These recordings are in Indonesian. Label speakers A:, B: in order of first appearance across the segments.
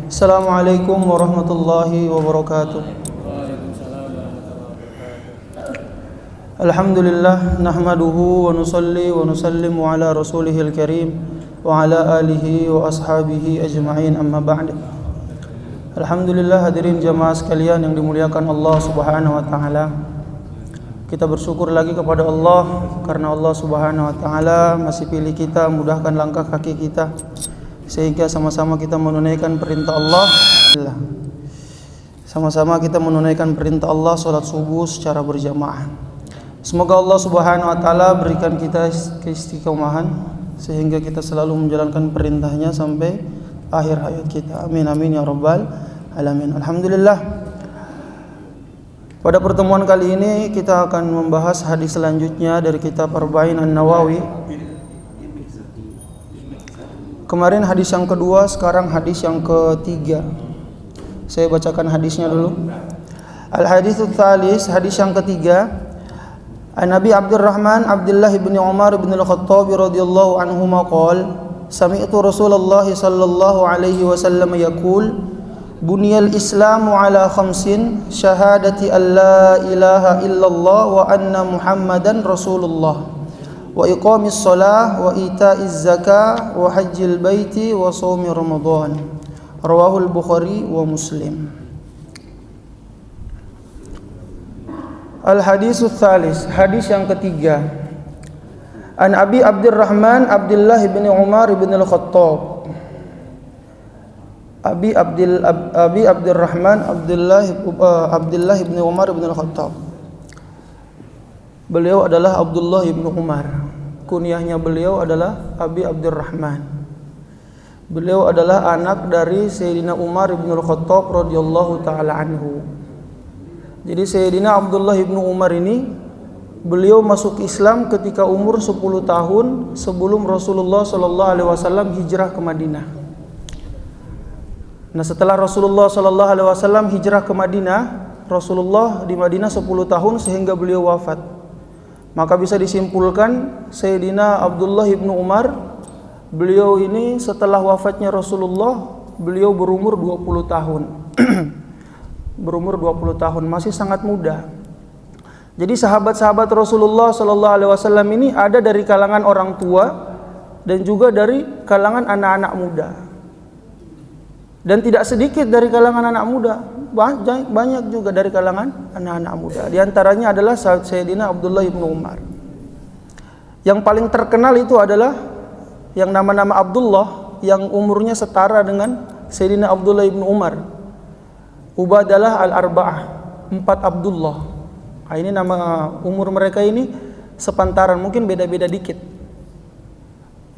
A: Assalamualaikum warahmatullahi wabarakatuh. Alhamdulillah nahmaduhu wa nusalli wa nusallimu ala rasulihil karim wa ala alihi wa ashabihi ajma'in, amma ba'd. Alhamdulillah, hadirin jamaah sekalian yang dimuliakan Allah Subhanahu wa taala. Kita bersyukur lagi kepada Allah karena Allah Subhanahu wa taala masih pilih kita, mudahkan langkah kaki kita sehingga sama-sama kita menunaikan perintah Allah. Sama-sama kita menunaikan perintah Allah, salat subuh secara berjamaah. Semoga Allah Subhanahu wa taala berikan kita keistiqomahan sehingga kita selalu menjalankan perintahnya sampai akhir hayat kita. Amin amin ya rabbal alamin. Alhamdulillah. Pada pertemuan kali ini kita akan membahas hadis selanjutnya dari kitab Arba'in An-Nawawi. Kemarin hadis yang kedua, sekarang hadis yang ketiga. Saya bacakan hadisnya dulu. Al-haditsul tsalis, hadis yang ketiga. An Nabi Abdurrahman Abdullah bin Umar bin Al-Khattab radhiyallahu anhuma qala sami'tu Rasulullah sallallahu alaihi wasallam yaqul Buniyal Islamu ala khamsin syahadati an la ilaha illallah wa anna Muhammadan Rasulullah wa iqamis shalah wa ita'iz zakah wa hajjil baiti wa shaumi Ramadan. Rawahul Bukhari wa Muslim. Al haditsus tsalis, hadis yang ketiga. An Abi Abdurrahman Abdullah bin Umar bin Al-Khattab. Abi Abdurrahman Abdullah bin Umar bin Al-Khattab. Beliau adalah Abdullah bin Umar. Kunyahnya beliau adalah Abi Abdurrahman. Beliau adalah anak dari Sayyidina Umar bin Al-Khattab radhiyallahu taala anhu. Jadi Sayyidina Abdullah bin Umar ini beliau masuk Islam ketika umur 10 tahun sebelum Rasulullah sallallahu alaihi wasallam hijrah ke Madinah. Nah, setelah Rasulullah sallallahu alaihi wasallam hijrah ke Madinah, Rasulullah di Madinah 10 tahun sehingga beliau wafat. Maka bisa disimpulkan Sayyidina Abdullah bin Umar, beliau ini setelah wafatnya Rasulullah, beliau berumur 20 tahun. Berumur 20 tahun, masih sangat muda. Jadi sahabat-sahabat Rasulullah sallallahu alaihi wasallam ini ada dari kalangan orang tua dan juga dari kalangan anak-anak muda. Dan tidak sedikit dari kalangan anak muda, banyak juga dari kalangan anak-anak muda. Di antaranya adalah Sayyidina Abdullah bin Umar. Yang paling terkenal itu adalah yang nama-nama Abdullah yang umurnya setara dengan Sayyidina Abdullah bin Umar. Ubadalah al-Arba'ah, 4 Abdullah. Nah, ini nama umur mereka ini sepantaran, mungkin beda-beda dikit.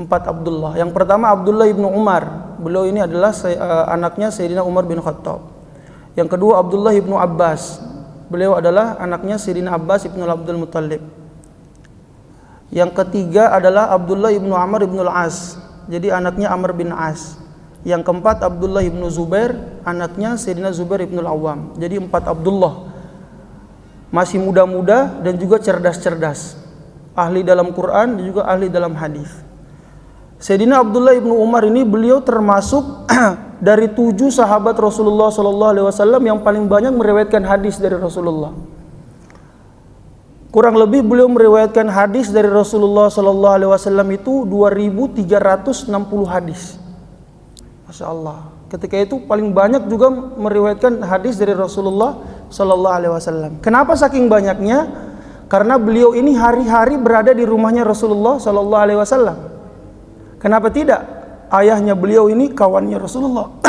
A: 4 Abdullah. Yang pertama Abdullah bin Umar. Beliau ini adalah anaknya Sayyidina Umar bin Khattab. Yang kedua Abdullah bin Abbas. Beliau adalah anaknya Sayyidina Abbas bin Abdul Muttalib. Yang ketiga adalah Abdullah bin Amr bin Al-As. Jadi anaknya Amr bin As. Yang keempat Abdullah bin Zubair, anaknya Sayyidina Zubair bin Al-Awwam. Jadi 4 Abdullah. Masih muda-muda dan juga cerdas-cerdas. Ahli dalam Quran dan juga ahli dalam hadis. Sayyidina Abdullah bin Umar ini beliau termasuk dari 7 sahabat Rasulullah sallallahu alaihi wasallam yang paling banyak meriwayatkan hadis dari Rasulullah. Kurang lebih beliau meriwayatkan hadis dari Rasulullah sallallahu alaihi wasallam itu 2360 hadis. Masya Allah. Ketika itu paling banyak juga meriwayatkan hadis dari Rasulullah sallallahu alaihi wasallam. Kenapa saking banyaknya? Karena beliau ini hari-hari berada di rumahnya Rasulullah sallallahu alaihi wasallam. Kenapa tidak? Ayahnya beliau ini kawannya Rasulullah.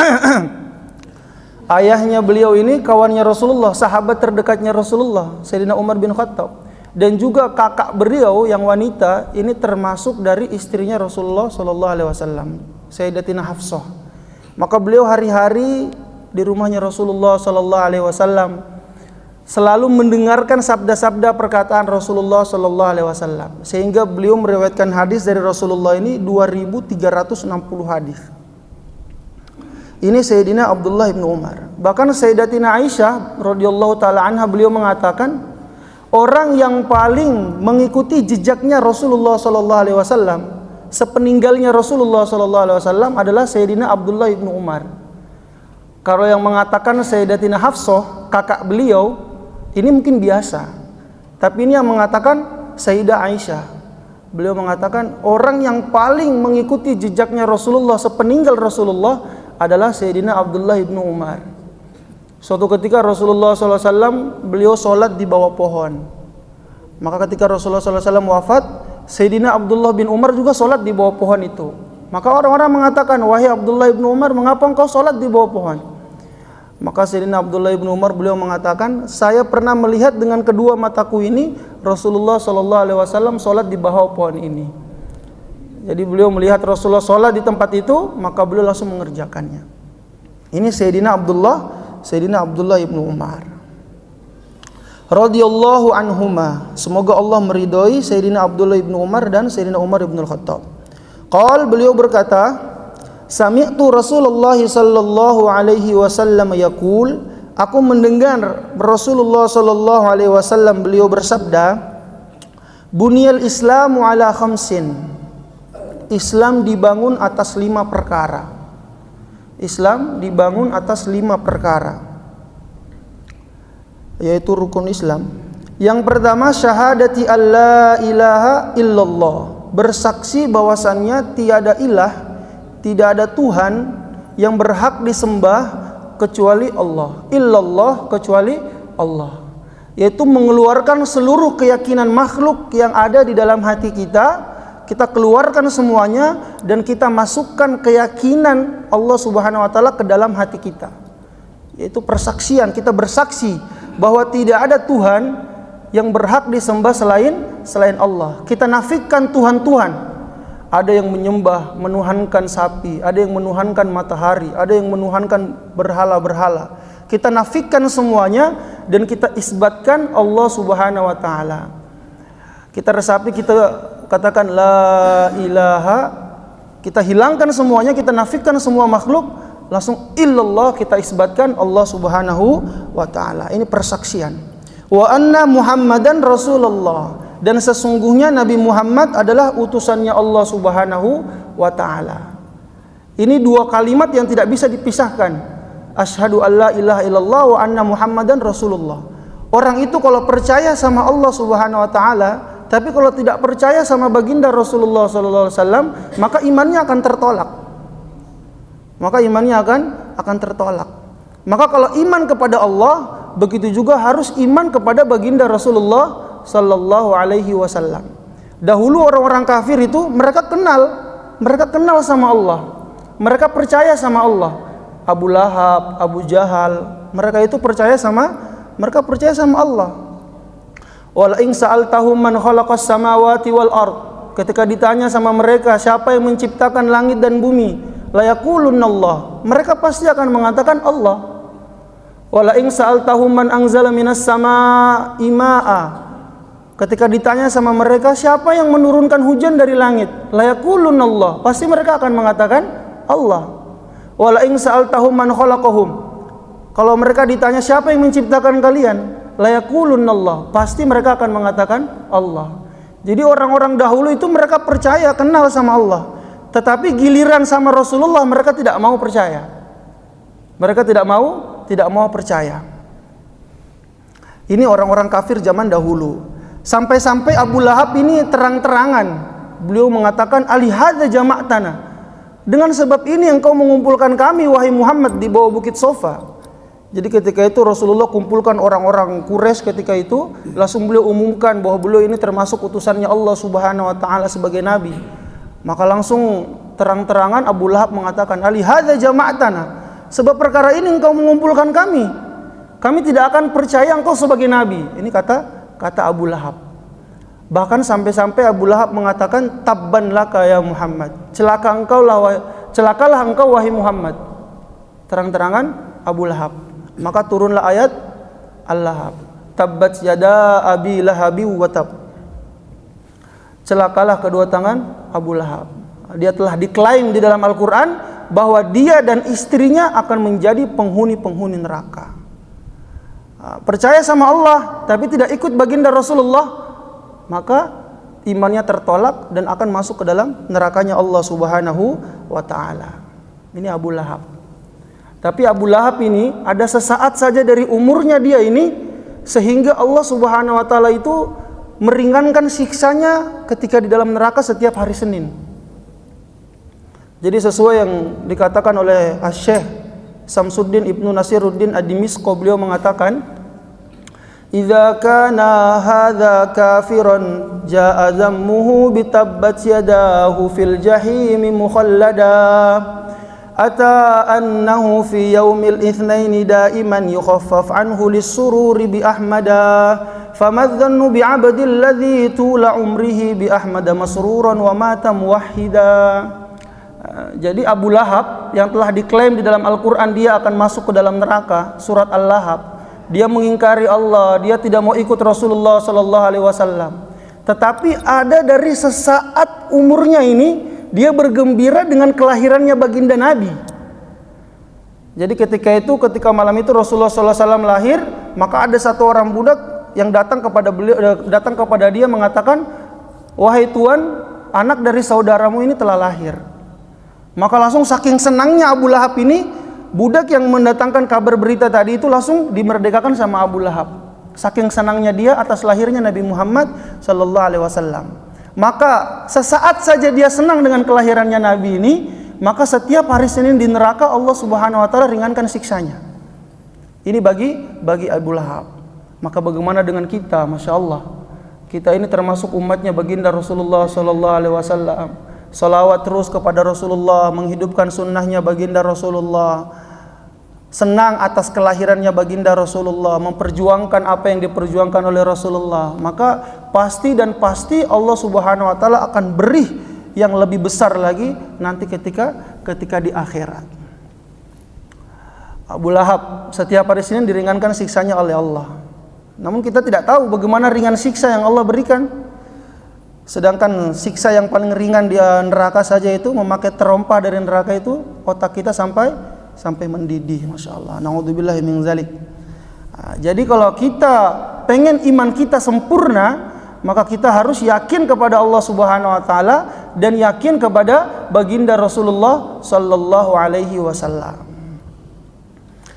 A: Ayahnya beliau ini kawannya Rasulullah, sahabat terdekatnya Rasulullah, Sayyidina Umar bin Khattab. Dan juga kakak beliau yang wanita ini termasuk dari istrinya Rasulullah sallallahu alaihi wasallam, Sayyidatina Hafsah. Maka beliau hari-hari di rumahnya Rasulullah sallallahu alaihi wasallam selalu mendengarkan sabda-sabda perkataan Rasulullah sallallahu alaihi wasallam, sehingga beliau meriwayatkan hadis dari Rasulullah ini 2360 hadis. Ini Sayyidina Abdullah bin Umar. Bahkan Sayyidatina Aisyah radhiyallahu taala anha beliau mengatakan, orang yang paling mengikuti jejaknya Rasulullah sallallahu alaihi wasallam sepeninggalnya Rasulullah sallallahu alaihi wasallam adalah Sayyidina Abdullah bin Umar. Kalau yang mengatakan Sayyidatina Hafsah, kakak beliau, ini mungkin biasa. Tapi ini yang mengatakan Sayyidah Aisyah. Beliau mengatakan orang yang paling mengikuti jejaknya Rasulullah sepeninggal Rasulullah adalah Sayyidina Abdullah ibnu Umar. Suatu ketika Rasulullah SAW beliau sholat di bawah pohon. Maka ketika Rasulullah SAW wafat, Sayyidina Abdullah bin Umar juga sholat di bawah pohon itu. Maka orang-orang mengatakan, wahai Abdullah ibnu Umar, mengapa engkau sholat di bawah pohon? Maka Sayyidina Abdullah ibnu Umar beliau mengatakan, saya pernah melihat dengan kedua mataku ini Rasulullah SAW sholat di bawah pohon ini. Jadi beliau melihat Rasulullah sholat di tempat itu, maka beliau langsung mengerjakannya. Ini Sayyidina Abdullah ibnu Umar radhiyallahu anhuma. Semoga Allah meridhoi Sayyidina Abdullah ibnu Umar dan Sayyidina Umar ibn Khattab. Qal, beliau berkata, sami'tu Rasulullah sallallahu alaihi wasallam yaqul, aku mendengar Rasulullah sallallahu alaihi wasallam beliau bersabda, buniyal islamu ala khamsin. Islam dibangun atas 5 perkara. Islam dibangun atas 5 perkara, yaitu rukun Islam. Yang pertama, syahadati alla ilaha illallah, bersaksi bahwasannya tiada ilah, tidak ada Tuhan yang berhak disembah kecuali Allah. Illallah, kecuali Allah. Yaitu mengeluarkan seluruh keyakinan makhluk yang ada di dalam hati kita, kita keluarkan semuanya dan kita masukkan keyakinan Allah Subhanahu wa taala ke dalam hati kita. Yaitu persaksian, kita bersaksi bahwa tidak ada Tuhan yang berhak disembah selain Allah. Kita nafikan Tuhan-Tuhan. Ada yang menyembah, menuhankan sapi, ada yang menuhankan matahari, ada yang menuhankan berhala-berhala. Kita nafikan semuanya dan kita isbatkan Allah Subhanahu wa taala. Kita resapi, kita katakan la ilaha, kita hilangkan semuanya, kita nafikan semua makhluk, langsung illallah, kita isbatkan Allah Subhanahu wa taala. Ini persaksian. Wa anna Muhammadan Rasulullah, dan sesungguhnya Nabi Muhammad adalah utusannya Allah Subhanahu wa taala. Ini 2 kalimat yang tidak bisa dipisahkan. Asyhadu alla ilaha illallah wa anna Muhammadan Rasulullah. Orang itu kalau percaya sama Allah Subhanahu wa taala, tapi kalau tidak percaya sama baginda Rasulullah sallallahu alaihi wasallam, maka imannya akan tertolak. Maka kalau iman kepada Allah, begitu juga harus iman kepada baginda Rasulullah sallallahu alaihi wasallam. Dahulu orang-orang kafir itu mereka kenal sama Allah. Mereka percaya sama Allah. Abu Lahab, Abu Jahal, mereka itu percaya sama Allah. Wala in sa'altahum man khalaqas samawati wal ard. Ketika ditanya sama mereka siapa yang menciptakan langit dan bumi, la yaqulunallah. Mereka pasti akan mengatakan Allah. Wala in sa'altahum man anzala minas samaa'i ma'a. Ketika ditanya sama mereka siapa yang menurunkan hujan dari langit, la yaqulunallah. Pasti mereka akan mengatakan Allah. Wala in sa'altahum man khalaqahum. Kalau mereka ditanya siapa yang menciptakan kalian, la yaqulunallah. Pasti mereka akan mengatakan Allah. Jadi orang-orang dahulu itu mereka percaya, kenal sama Allah. Tetapi giliran sama Rasulullah mereka tidak mau percaya. Mereka tidak mau percaya. Ini orang-orang kafir zaman dahulu. Sampai-sampai Abu Lahab ini terang-terangan beliau mengatakan, alihadza jama'tana. Dengan sebab ini engkau mengumpulkan kami wahai Muhammad di bawah bukit Sofa. Jadi ketika itu Rasulullah kumpulkan orang-orang Quraisy ketika itu, langsung beliau umumkan bahwa beliau ini termasuk utusannya Allah Subhanahu wa taala sebagai nabi. Maka langsung terang-terangan Abu Lahab mengatakan, alihadza jama'tana. Sebab perkara ini engkau mengumpulkan kami. Kami tidak akan percaya engkau sebagai nabi. Ini kata Abu Lahab. Bahkan sampai-sampai Abu Lahab mengatakan, tabban laka ya Muhammad. Celakalah engkau wahai Muhammad. Terang-terangan Abu Lahab. Maka turunlah ayat Al-Lahab. Tabbat yada abi lahabi wa tab. Celakalah kedua tangan Abu Lahab. Dia telah diklaim di dalam Al-Quran bahwa dia dan istrinya akan menjadi penghuni-penghuni neraka. Percaya sama Allah tapi tidak ikut baginda Rasulullah, maka imannya tertolak dan akan masuk ke dalam nerakanya Allah Subhanahu wa taala. Ini Abu Lahab. Tapi Abu Lahab ini ada sesaat saja dari umurnya dia ini, sehingga Allah Subhanahu wa taala itu meringankan siksanya ketika di dalam neraka setiap hari Senin. Jadi sesuai yang dikatakan oleh Asy-Syaikh Samsuddin Ibnu Nasiruddin Ad-Dimishqi, beliau mengatakan, "Idza kana hadza kafiran jaa zammuhu bitabbat yadahu fil jahim mukhallada. Ata annahu fi yaumil itsnaini daiman yukhaffaf anhu lis-sururi bi ahmada. Famadhannu bi 'abdil ladzi tula umrihi bi ahmada masruran wa mata muwahhida." Jadi Abu Lahab yang telah diklaim di dalam Al-Quran dia akan masuk ke dalam neraka, surat Al-Lahab, dia mengingkari Allah, dia tidak mau ikut Rasulullah sallallahu alaihi wasallam. Tetapi ada dari sesaat umurnya ini dia bergembira dengan kelahirannya baginda Nabi. Jadi ketika malam itu Rasulullah sallallahu alaihi wasallam lahir, maka ada satu orang budak yang datang kepada dia mengatakan, "Wahai Tuan, anak dari saudaramu ini telah lahir." Maka langsung saking senangnya Abu Lahab ini, budak yang mendatangkan kabar berita tadi itu langsung dimerdekakan sama Abu Lahab. Saking senangnya dia atas lahirnya Nabi Muhammad sallallahu alaihi wasallam. Maka sesaat saja dia senang dengan kelahirannya Nabi ini, maka setiap hari Senin di neraka Allah Subhanahu wa taala ringankan siksanya. Ini bagi Abu Lahab. Maka bagaimana dengan kita? Masya Allah, kita ini termasuk umatnya baginda Rasulullah sallallahu alaihi wasallam. Salawat terus kepada Rasulullah, menghidupkan sunnahnya baginda Rasulullah, senang atas kelahirannya baginda Rasulullah, memperjuangkan apa yang diperjuangkan oleh Rasulullah. Maka pasti Allah Subhanahu wa taala akan beri yang lebih besar lagi nanti ketika di akhirat. Abu Lahab setiap hari Senin diringankan siksanya oleh Allah. Namun kita tidak tahu bagaimana ringan siksa yang Allah berikan. Sedangkan siksa yang paling ringan di neraka saja itu memakai terompa dari neraka itu otak kita sampai mendidih, masya Allah. Naudzubillahi min zalik. Jadi kalau kita pengen iman kita sempurna, maka kita harus yakin kepada Allah Subhanahu wa taala dan yakin kepada baginda Rasulullah sallallahu alaihi wasallam.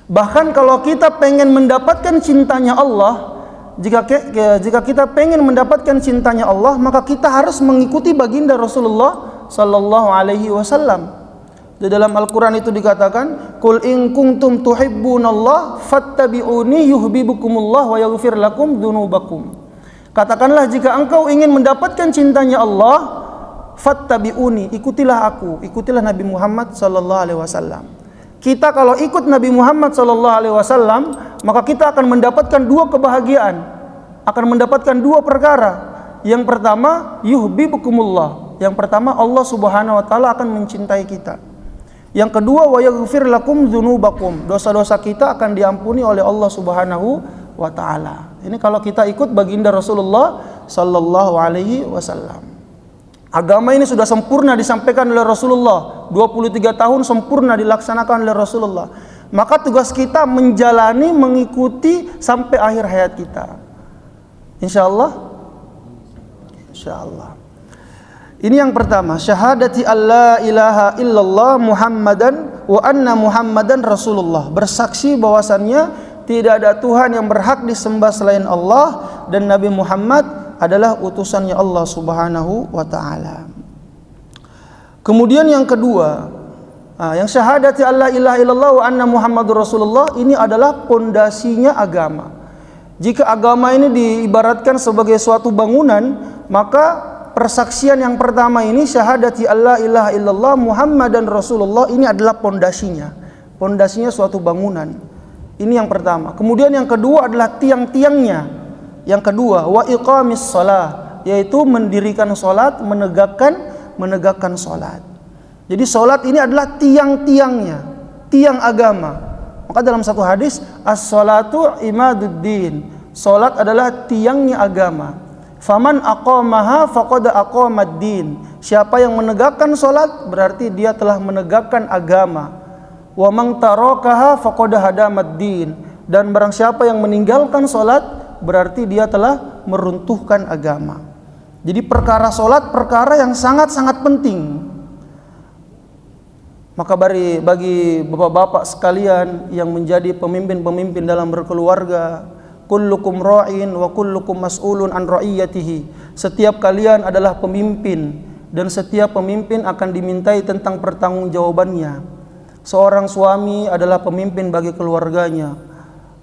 A: Bahkan kalau kita pengen mendapatkan cintanya Allah, jika kita pengen mendapatkan cintanya Allah, maka kita harus mengikuti baginda Rasulullah sallallahu alaihi wasallam. Di dalam Al-Qur'an itu dikatakan, "Qul in kuntum tuhibbunallah fattabi'uni yuhibbukumullah wa yaghfir lakum dzunubakum." Katakanlah, jika engkau ingin mendapatkan cintanya Allah, fattabi'uni, ikutilah aku, ikutilah Nabi Muhammad sallallahu alaihi wasallam. Kita kalau ikut Nabi Muhammad sallallahu alaihi wasallam, maka kita akan mendapatkan dua kebahagiaan, akan mendapatkan dua perkara. Yang pertama, yuhibbukumullah. Yang pertama, Allah Subhanahu wa taala akan mencintai kita. Yang kedua, wa yaghfir lakum dzunubakum. Dosa-dosa kita akan diampuni oleh Allah Subhanahu wa taala. Ini kalau kita ikut baginda Rasulullah sallallahu alaihi wasallam. Agama ini sudah sempurna disampaikan oleh Rasulullah, 23 tahun sempurna dilaksanakan oleh Rasulullah. Maka tugas kita menjalani, mengikuti sampai akhir hayat kita. Insyaallah. Insyaallah. Ini yang pertama, syahadati alla ilaha illallah Muhammadan wa anna Muhammadan Rasulullah. Bersaksi bahwasannya tidak ada Tuhan yang berhak disembah selain Allah dan Nabi Muhammad adalah utusannya Allah Subhanahu wa taala. Kemudian yang kedua, yang syahadati alla ilaha illallah wa anna Muhammadur Rasulullah, ini adalah pondasinya agama. Jika agama ini diibaratkan sebagai suatu bangunan, maka persaksian yang pertama ini syahadati alla ilaha illallah Muhammadan Rasulullah, ini adalah pondasinya. Pondasinya suatu bangunan. Ini yang pertama. Kemudian yang kedua adalah tiang-tiangnya. Yang kedua, wa iqamis shalah, yaitu mendirikan salat, menegakkan salat. Jadi salat ini adalah tiang-tiangnya, tiang agama. Maka dalam satu hadis, as-salatu imaduddin, salat adalah tiangnya agama. Faman aqamaha faqad aqamad-din. Siapa yang menegakkan salat berarti dia telah menegakkan agama. Wa man tarakaha faqad hadamad-din. Dan barang siapa yang meninggalkan salat berarti dia telah meruntuhkan agama. Jadi perkara solat perkara yang sangat-sangat penting. Maka bagi bapak-bapak sekalian yang menjadi pemimpin-pemimpin dalam berkeluarga, kullukum ra'in wa kullukum mas'ulun an ra'iyatihi. Setiap kalian adalah pemimpin dan setiap pemimpin akan dimintai tentang pertanggungjawabannya. Seorang suami adalah pemimpin bagi keluarganya.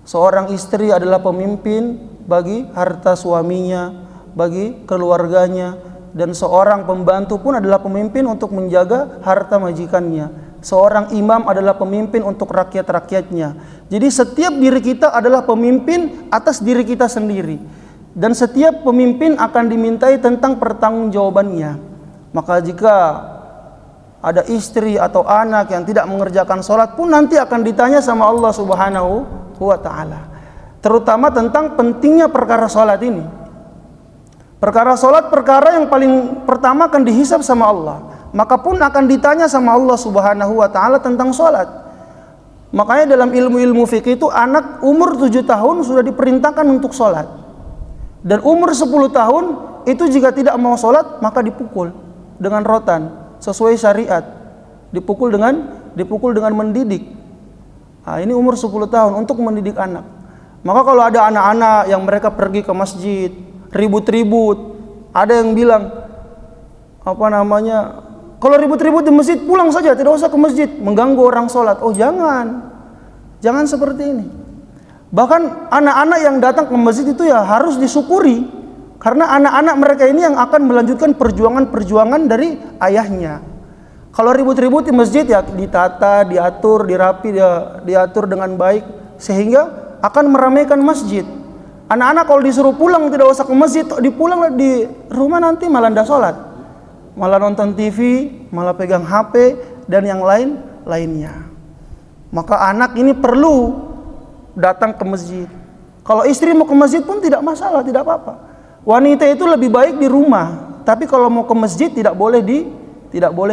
A: Seorang istri adalah pemimpin bagi harta suaminya, bagi keluarganya, dan seorang pembantu pun adalah pemimpin untuk menjaga harta majikannya. Seorang imam adalah pemimpin untuk rakyat-rakyatnya. Jadi setiap diri kita adalah pemimpin atas diri kita sendiri. Dan setiap pemimpin akan dimintai tentang pertanggungjawabannya. Maka jika ada istri atau anak yang tidak mengerjakan sholat pun nanti akan ditanya sama Allah Subhanahu wa ta'ala. Terutama tentang pentingnya perkara sholat ini. Perkara sholat perkara yang paling pertama akan dihisab sama Allah. Maka pun akan ditanya sama Allah Subhanahu wa ta'ala tentang sholat. Makanya dalam ilmu-ilmu fikih itu anak umur 7 tahun sudah diperintahkan untuk sholat. Dan umur 10 tahun itu jika tidak mau sholat maka dipukul dengan rotan sesuai syariat. Dipukul dengan mendidik. Nah, ini umur 10 tahun untuk mendidik anak. Maka kalau ada anak-anak yang mereka pergi ke masjid ribut-ribut, ada yang bilang kalau ribut-ribut di masjid pulang saja, tidak usah ke masjid, mengganggu orang sholat. Oh jangan seperti ini. Bahkan anak-anak yang datang ke masjid itu ya harus disyukuri, karena anak-anak mereka ini yang akan melanjutkan perjuangan-perjuangan dari ayahnya. Kalau ribut-ribut di masjid ya ditata, diatur, diatur dengan baik sehingga akan meramaikan masjid. Anak-anak kalau disuruh pulang tidak usah ke masjid, dipulang di rumah nanti malah ndak sholat, malah nonton TV, malah pegang HP dan yang lainnya. Maka anak ini perlu datang ke masjid. Kalau istri mau ke masjid pun tidak masalah, tidak apa-apa. Wanita itu lebih baik di rumah, tapi kalau mau ke masjid tidak boleh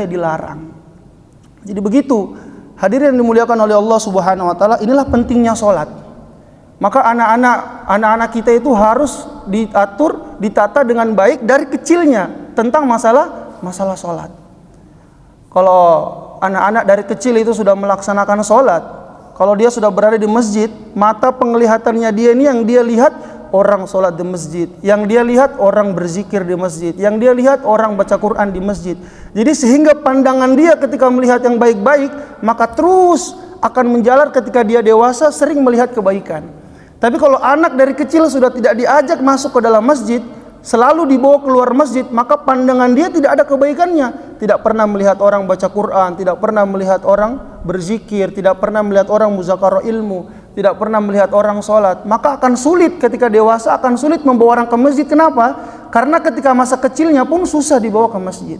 A: dilarang. Jadi begitu, hadirin yang dimuliakan oleh Allah Subhanahu wa taala, inilah pentingnya sholat. Maka anak-anak kita itu harus diatur, ditata dengan baik dari kecilnya tentang masalah sholat. Kalau anak-anak dari kecil itu sudah melaksanakan sholat, kalau dia sudah berada di masjid, mata penglihatannya dia ini yang dia lihat orang sholat di masjid, yang dia lihat orang berzikir di masjid, yang dia lihat orang baca Quran di masjid. Jadi sehingga pandangan dia ketika melihat yang baik-baik, maka terus akan menjalar ketika dia dewasa sering melihat kebaikan. Tapi kalau anak dari kecil sudah tidak diajak masuk ke dalam masjid, selalu dibawa keluar masjid, maka pandangan dia tidak ada kebaikannya. Tidak pernah melihat orang baca Quran, tidak pernah melihat orang berzikir, tidak pernah melihat orang muzakarah ilmu, tidak pernah melihat orang sholat. Maka akan sulit ketika dewasa, akan sulit membawa orang ke masjid. Kenapa? Karena ketika masa kecilnya pun susah dibawa ke masjid.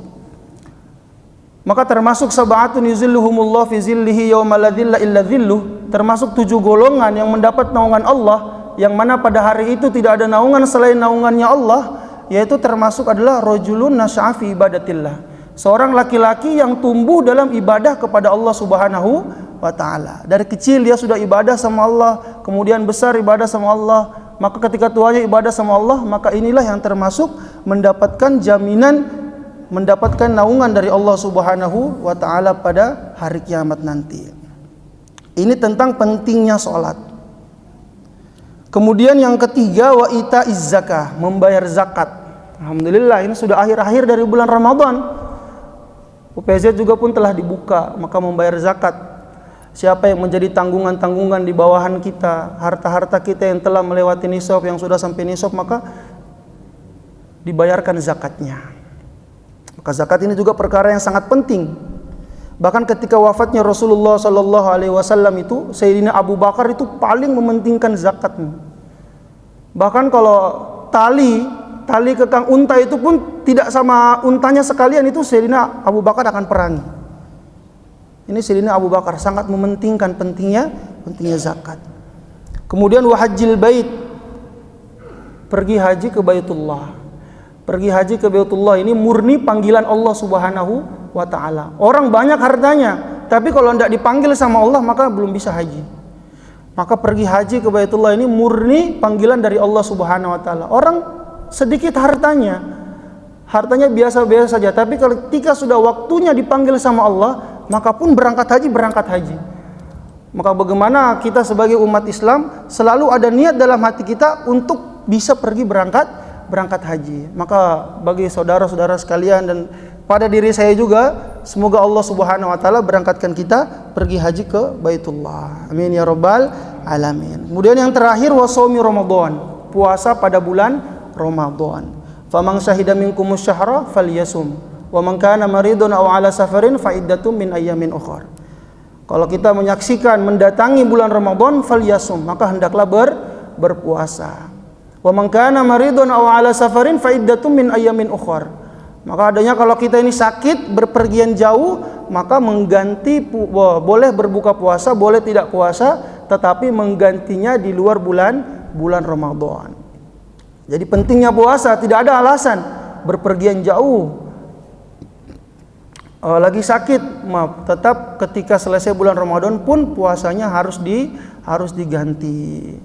A: Maka termasuk sab'atun yuzilluhumullah fi zillihi yawma la dhilla illa dhilluh, termasuk 7 golongan yang mendapat naungan Allah, yang mana pada hari itu tidak ada naungan selain naungannya Allah, yaitu termasuk adalah rajulun nasya'a fi ibadatillah, seorang laki-laki yang tumbuh dalam ibadah kepada Allah Subhanahu wa ta'ala. Dari kecil dia sudah ibadah sama Allah, kemudian besar ibadah sama Allah, maka ketika tuanya ibadah sama Allah, maka inilah yang termasuk mendapatkan jaminan, mendapatkan naungan dari Allah Subhanahu wa ta'ala pada hari kiamat nanti. Ini tentang pentingnya sholat. Kemudian yang ketiga, wa ita'iz zakah, membayar zakat. Alhamdulillah ini sudah akhir-akhir dari bulan Ramadan. UPZ juga pun telah dibuka, maka membayar zakat. Siapa yang menjadi tanggungan-tanggungan di bawahan kita, harta-harta kita yang telah melewati nisab, yang sudah sampai nisab, maka dibayarkan zakatnya. Maka zakat ini juga perkara yang sangat penting. Bahkan ketika wafatnya Rasulullah sallallahu alaihi wasallam itu, Sayyidina Abu Bakar itu paling mementingkan zakat. Bahkan kalau tali kekang unta itu pun tidak sama untanya sekalian, itu Sayyidina Abu Bakar akan perangi. Ini Sayyidina Abu Bakar sangat mementingkan pentingnya zakat. Kemudian wa hajjil bait, pergi haji ke Baitullah. Pergi haji ke Baitullah ini murni panggilan Allah Subhanahu wa ta'ala. Orang banyak hartanya, tapi kalau tidak dipanggil sama Allah maka belum bisa haji. Maka pergi haji ke Baitullah ini murni panggilan dari Allah Subhanahu wa ta'ala. Orang sedikit hartanya biasa-biasa saja, tapi ketika sudah waktunya dipanggil sama Allah, maka pun berangkat haji. Maka bagaimana kita sebagai umat Islam selalu ada niat dalam hati kita untuk bisa pergi berangkat haji. Maka bagi saudara-saudara sekalian dan pada diri saya juga, semoga Allah Subhanahu wa taala berangkatkan kita pergi haji ke Baitullah. Amin ya rabbal alamin. Kemudian yang terakhir wasaumi Ramadan, puasa pada bulan Ramadan. Faman syahida minkumus syahra falyasum wa man kana maridun aw ala safarin fa iddatum min ayyamin ukhra. Kalau kita menyaksikan mendatangi bulan Ramadan falyasum, maka hendaklah berpuasa. Wa man kana maridun aw ala safarin fa iddatum min ayyamin ukhra. Maka adanya kalau kita ini sakit, berpergian jauh, maka mengganti boleh berbuka puasa, boleh tidak puasa, tetapi menggantinya di luar bulan Ramadan. Jadi pentingnya puasa, tidak ada alasan berpergian jauh, lagi sakit, tetap ketika selesai bulan Ramadan pun puasanya harus diganti.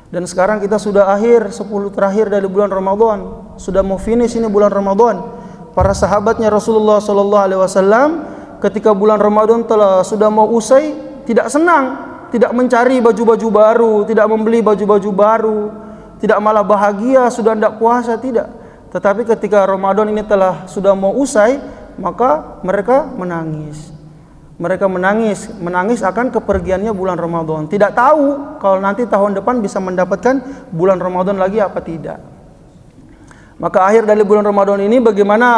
A: Dan sekarang kita sudah akhir 10 terakhir dari bulan Ramadan, sudah mau finish ini bulan Ramadan. Para sahabatnya Rasulullah sallallahu alaihi wasallam ketika bulan Ramadan sudah mau usai tidak senang, tidak mencari baju-baju baru, tidak membeli baju-baju baru, tidak malah bahagia sudah tidak puasa, tidak. Tetapi ketika Ramadan ini sudah mau usai, maka mereka menangis. Mereka menangis akan kepergiannya bulan Ramadan. Tidak tahu kalau nanti tahun depan bisa mendapatkan bulan Ramadan lagi apa tidak. Maka akhir dari bulan Ramadan ini bagaimana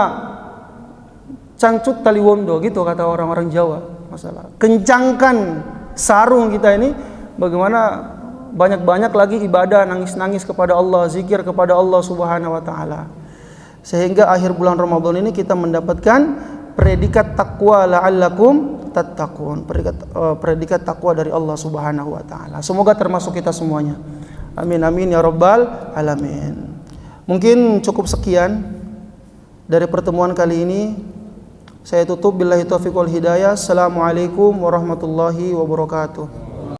A: cangcut tali wondo, gitu kata orang-orang Jawa. Masalah kencangkan sarung kita ini, bagaimana banyak-banyak lagi ibadah, nangis-nangis kepada Allah, zikir kepada Allah Subhanahu wa taala. Sehingga akhir bulan Ramadan ini kita mendapatkan predikat takwa la'allakum tattaqun, predikat takwa dari Allah Subhanahu wa taala. Semoga termasuk kita semuanya. Amin amin ya rabbal alamin. Mungkin cukup sekian dari pertemuan kali ini. Saya tutup billahi taufiq wal hidayah. Assalamualaikum warahmatullahi wabarakatuh.